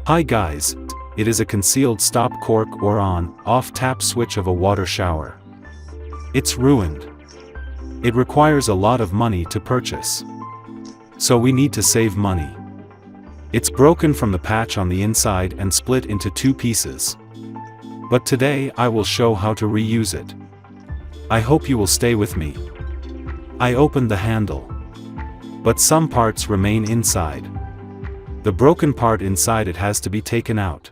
Hi guys, it is a concealed stop cork or on/off tap switch of a water shower. It's ruined. It requires a lot of money to purchase. So we need to save money. It's broken from the patch on the inside and split into two pieces. But today I will show how to reuse it. I hope you will stay with me. I opened the handle. But some parts remain inside. The broken part inside it has to be taken out.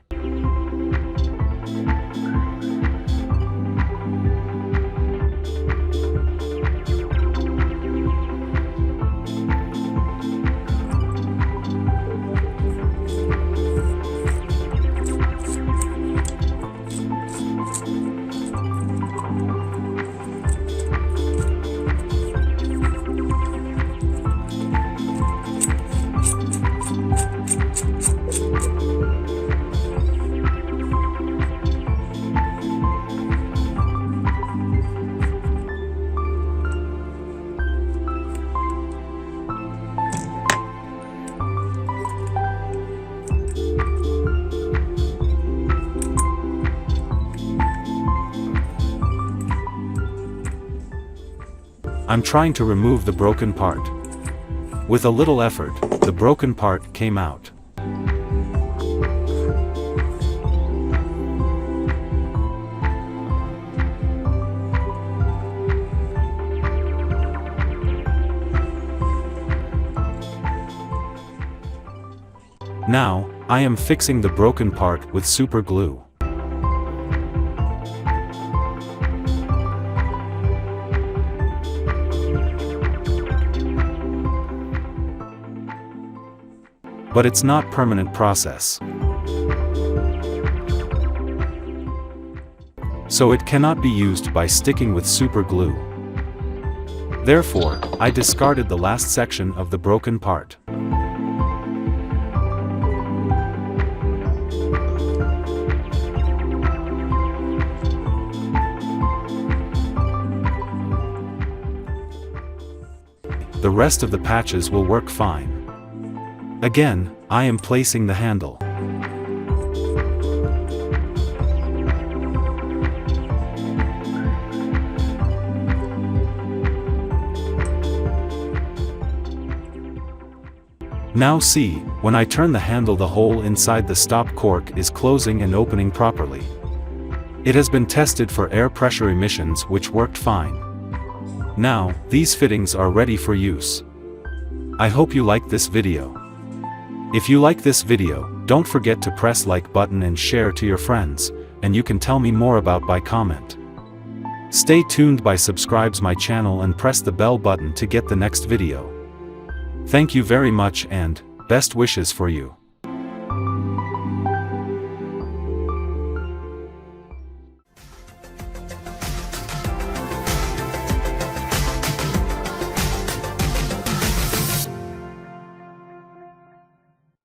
I'm trying to remove the broken part. With a little effort, the broken part came out. Now, I am fixing the broken part with super glue. But it's not permanent process. So it cannot be used by sticking with super glue. Therefore, I discarded the last section of the broken part. The rest of the patches will work fine. Again, I am placing the handle. Now see, when I turn the handle, the hole inside the stop cork is closing and opening properly. It has been tested for air pressure emissions, which worked fine. Now, these fittings are ready for use. I hope you liked this video. If you like this video, don't forget to press like button and share to your friends, and you can tell me more about by comment. Stay tuned by subscribes my channel and press the bell button to get the next video. Thank you very much and best wishes for you.